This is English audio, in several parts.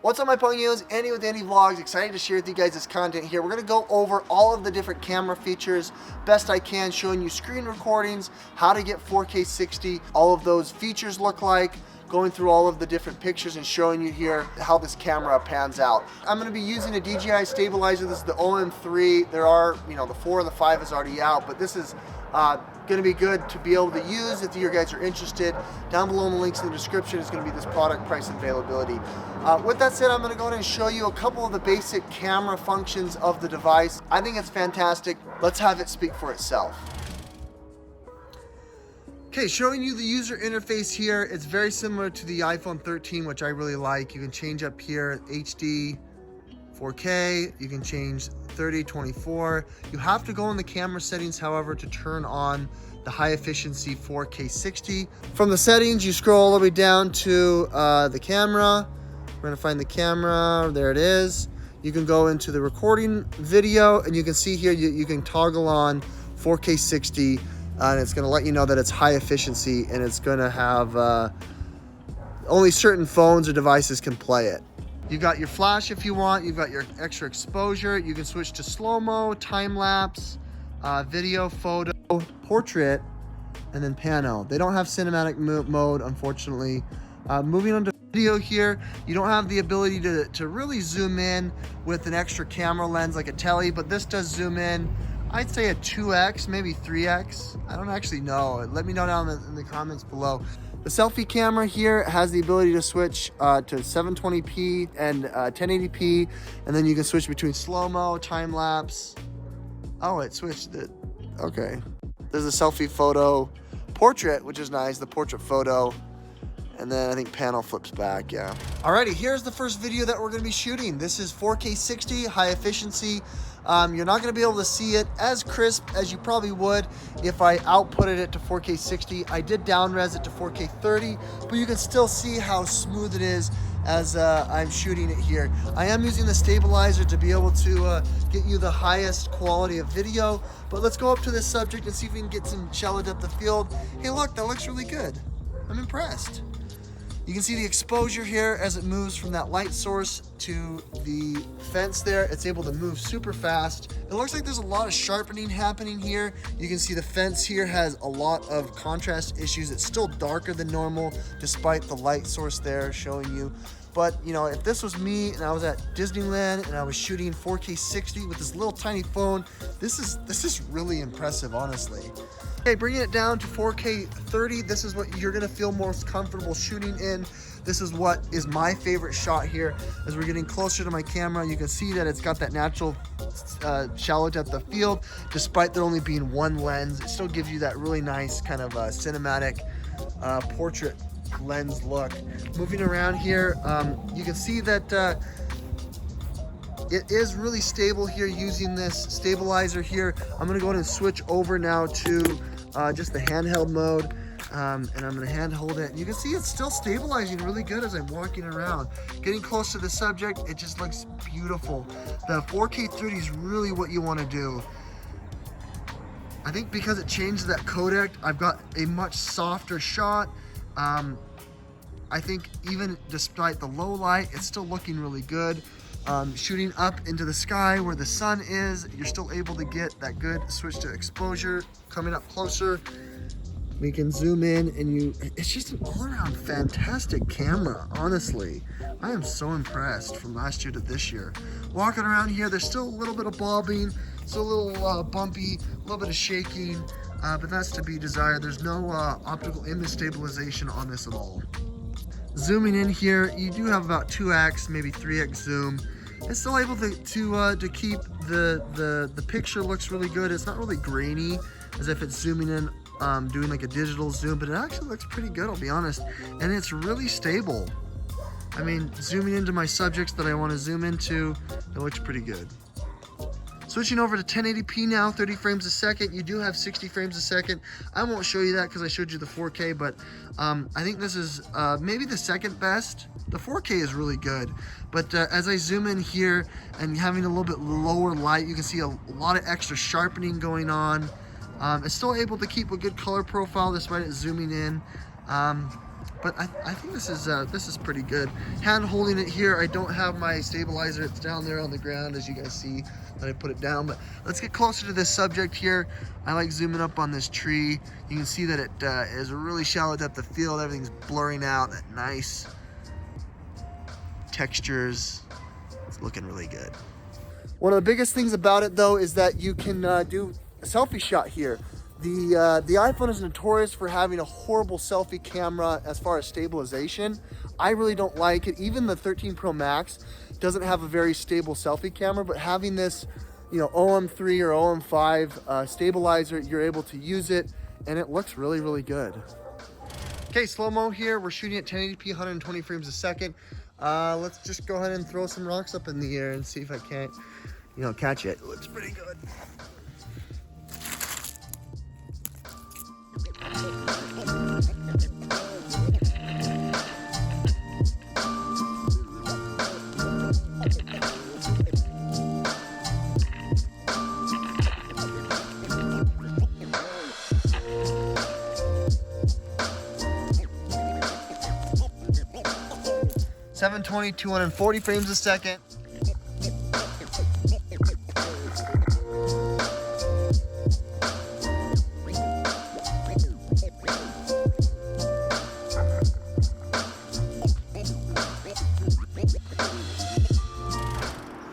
What's up, my Ponios? Andy with Andy Vlogs. Excited to share with you guys this content here. We're going to go over all of the different camera features best I can, showing you screen recordings, how to get 4K 60, all of those features look like, going through all of the different pictures and showing you here how this camera pans out. I'm going to be using a DJI stabilizer. This is the OM3. There are, the 4 and the 5 is already out, but this is going to be good to be able to use if you guys are interested. Down below in the links in the description is going to be this product price and availability. With that said, I'm going to go ahead and show you a couple of the basic camera functions of the device. I think it's fantastic. Let's have it speak for itself. Okay, showing you the user interface here. It's very similar to the iPhone 13, which I really like. You can change up here HD, 4K, you can change 30, 24. You have to go in the camera settings, however, to turn on the high efficiency 4K 60. From the settings, you scroll all the way down to the camera. We're gonna find the camera, there it is. You can go into the recording video and you can see here, you can toggle on 4K 60 and it's gonna let you know that it's high efficiency and it's gonna have, only certain phones or devices can play it. You've got your flash if you want, you've got your extra exposure, you can switch to slow-mo, time-lapse, video, photo, portrait, and then pano. They don't have cinematic mode, unfortunately. Moving on to video here, you don't have the ability to really zoom in with an extra camera lens like a Tele, but this does zoom in, I'd say a 2x, maybe 3x. I don't actually know. Let me know down in the comments below. The selfie camera here has the ability to switch to 720p and 1080p, and then you can switch between slow-mo, time-lapse. Oh, it switched it. Okay. There's a selfie photo portrait, which is nice, the portrait photo. And then I think panel flips back, yeah. Alrighty, here's the first video that we're gonna be shooting. This is 4K 60, high efficiency. You're not gonna be able to see it as crisp as you probably would if I outputted it to 4K 60. I did down-res it to 4K 30, but you can still see how smooth it is as I'm shooting it here. I am using the stabilizer to be able to get you the highest quality of video, but let's go up to this subject and see if we can get some shallow depth of field. Hey look, that looks really good. I'm impressed. You can see the exposure here as it moves from that light source to the fence there. It's able to move super fast. It looks like there's a lot of sharpening happening here. You can see the fence here has a lot of contrast issues. It's still darker than normal despite the light source there showing you. But if this was me and I was at Disneyland and I was shooting 4K 60 with this little tiny phone, this is really impressive, honestly. Okay, bringing it down to 4K 30, this is what you're gonna feel most comfortable shooting in. This is what is my favorite shot here. As we're getting closer to my camera, you can see that it's got that natural shallow depth of field. Despite there only being one lens, it still gives you that really nice kind of cinematic portrait lens look. Moving around here, you can see that it is really stable here using this stabilizer here. I'm gonna go ahead and switch over now to just the handheld mode, and I'm gonna handhold it. You can see it's still stabilizing really good as I'm walking around. Getting close to the subject, it just looks beautiful. The 4K 30 is really what you wanna do. I think because it changed that codec, I've got a much softer shot. I think even despite the low light, it's still looking really good. Shooting up into the sky where the sun is, you're still able to get that good switch to exposure. Coming up closer, we can zoom in and it's just an all-around fantastic camera, honestly. I am so impressed from last year to this year. Walking around here, there's still a little bit of bobbing, still a little bumpy, a little bit of shaking, but that's to be desired. There's no optical image stabilization on this at all. Zooming in here, you do have about 2x, maybe 3x zoom. It's still able to keep the picture looks really good. It's not really grainy as if it's zooming in, doing like a digital zoom, but it actually looks pretty good, I'll be honest. And it's really stable. I mean, zooming into my subjects that I want to zoom into, it looks pretty good. Switching over to 1080p now, 30 frames a second. You do have 60 frames a second. I won't show you that because I showed you the 4K, but I think this is maybe the second best. The 4K is really good, but as I zoom in here and having a little bit lower light, you can see a lot of extra sharpening going on. It's still able to keep a good color profile despite it zooming in. But I think this is pretty good. Hand holding it here, I don't have my stabilizer. It's down there on the ground, as you guys see that I put it down. But let's get closer to this subject here. I like zooming up on this tree. You can see that it is a really shallow depth of field. Everything's blurring out. That nice textures. It's looking really good. One of the biggest things about it though is that you can do a selfie shot here. The iPhone is notorious for having a horrible selfie camera as far as stabilization. I really don't like it. Even the 13 Pro Max doesn't have a very stable selfie camera, but having this, you know, OM3 or OM5 stabilizer, you're able to use it and it looks really, really good. Okay, slow-mo here. We're shooting at 1080p, 120 frames a second. Let's just go ahead and throw some rocks up in the air and see if I can't, you know, catch it. It looks pretty good. 720, 240 frames a second.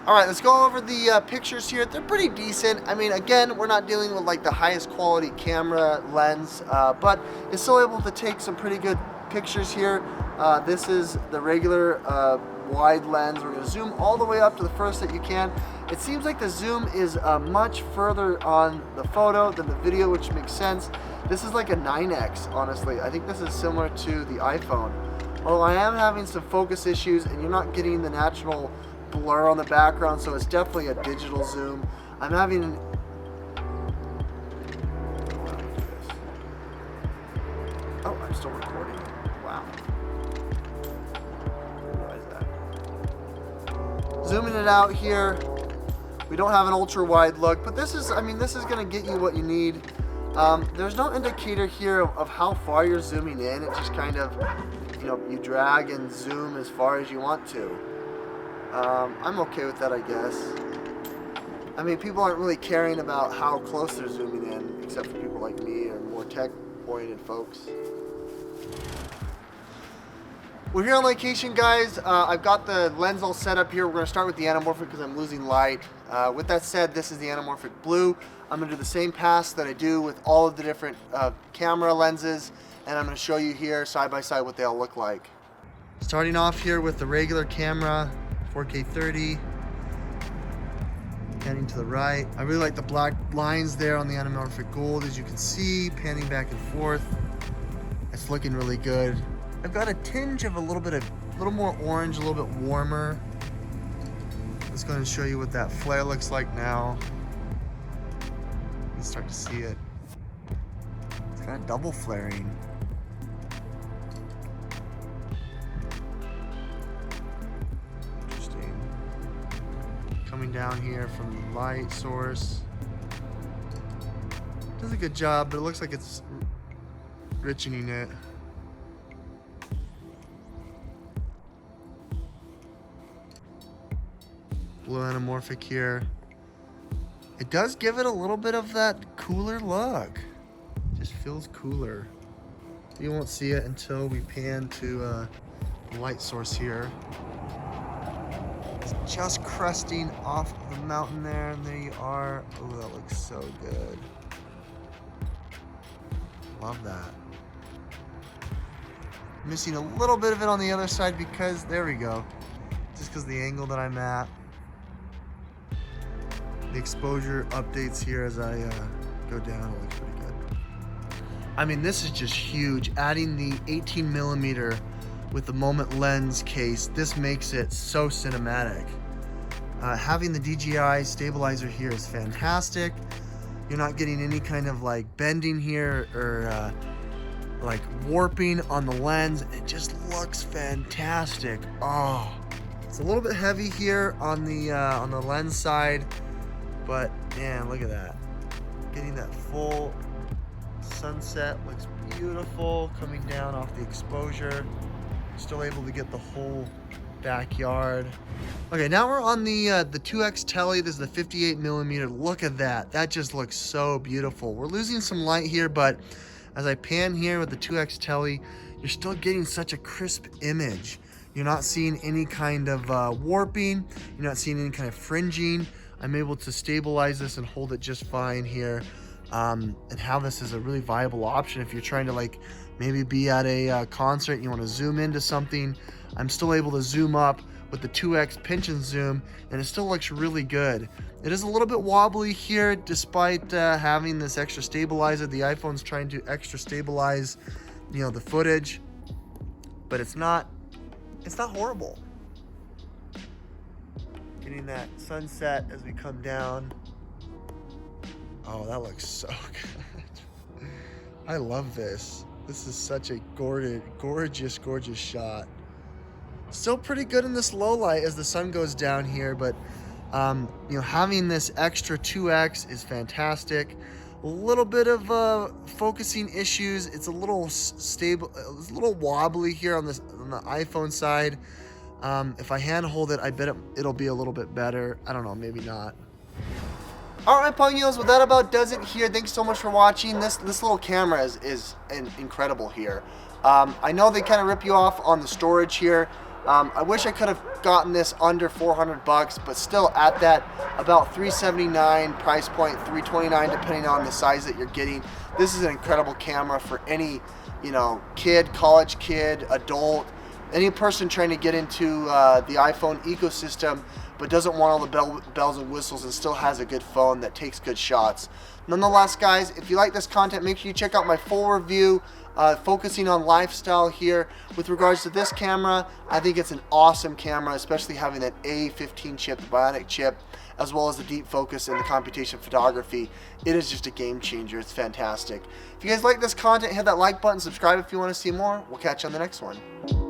All right, let's go over the pictures here. They're pretty decent. I mean, again, we're not dealing with like the highest quality camera lens, but it's still able to take some pretty good pictures here. This is the regular wide lens. We're gonna zoom all the way up to the first that you can. It seems like the zoom is much further on the photo than the video, which makes sense. This is like a 9x, honestly. I think this is similar to the iPhone. Although I am having some focus issues and you're not getting the natural blur on the background, so it's definitely a digital zoom. I'm having I'm still recording. Wow. Why is that? Zooming it out here. We don't have an ultra wide look, but this is, I mean, this is gonna get you what you need. There's no indicator here of how far you're zooming in. It just kind of, you know, you drag and zoom as far as you want to. I'm okay with that, I guess. I mean, people aren't really caring about how close they're zooming in, except for people like me or more tech-oriented folks. We're here on location, guys. I've got the lens all set up here. We're gonna start with the Anamorphic because I'm losing light. With that said, this is the Anamorphic Blue. I'm gonna do the same pass that I do with all of the different camera lenses, and I'm gonna show you here side by side what they all look like. Starting off here with the regular camera, 4K 30. Panning to the right. I really like the black lines there on the Anamorphic Gold, as you can see, panning back and forth. It's looking really good. I've got a tinge of a little more orange, a little bit warmer. Let's go ahead and show you what that flare looks like now. You can start to see it. It's kind of double flaring. Interesting. Coming down here from the light source. Does a good job, but it looks like it's richening it. Blue Anamorphic here. It does give it a little bit of that cooler look. Just feels cooler. You won't see it until we pan to the light source here. It's just crusting off the mountain there, and there you are. Oh, that looks so good. Love that. Missing a little bit of it on the other side because, there we go. Just because the angle that I'm at. The exposure updates here as I go down. It looks pretty good. I mean, this is just huge. Adding the 18mm with the Moment lens case, this makes it so cinematic. Having the DJI stabilizer here is fantastic. You're not getting any kind of like bending here or like warping on the lens. It just looks fantastic. Oh, it's a little bit heavy here on the lens side. But man, look at that. Getting that full sunset looks beautiful coming down off the exposure. Still able to get the whole backyard. Okay, now we're on the 2X Tele. This is the 58mm. Look at that. That just looks so beautiful. We're losing some light here, but as I pan here with the 2X Tele, you're still getting such a crisp image. You're not seeing any kind of warping. You're not seeing any kind of fringing. I'm able to stabilize this and hold it just fine here, and have this as a really viable option if you're trying to like maybe be at a concert and you want to zoom into something. I'm still able to zoom up with the 2X pinch and zoom, and it still looks really good. It is a little bit wobbly here despite having this extra stabilizer. The iPhone's trying to extra stabilize, you know, the footage, but it's not horrible. Getting that sunset as we come down. Oh, that looks so good. I love this. This is such a gorgeous shot. Still pretty good in this low light as the sun goes down here, but you know, having this extra 2X is fantastic. A little bit of focusing issues. It's a little stable, it's a little wobbly here on the iPhone side. If I hand hold it, I bet it'll be a little bit better. I don't know, maybe not. All right, Pugnos, well, that about does it here. Thanks so much for watching. This little camera is incredible here. I know they kind of rip you off on the storage here. I wish I could have gotten this under 400 bucks, but still at that about 379 price point, 329 depending on the size that you're getting. This is an incredible camera for any, you know, kid, college kid, adult, any person trying to get into the iPhone ecosystem but doesn't want all the bells and whistles and still has a good phone that takes good shots. Nonetheless, guys, if you like this content, make sure you check out my full review focusing on lifestyle here. With regards to this camera, I think it's an awesome camera, especially having that A15 chip, the Bionic chip, as well as the deep focus and the computation photography. It is just a game changer. It's fantastic. If you guys like this content, hit that like button, subscribe if you want to see more. We'll catch you on the next one.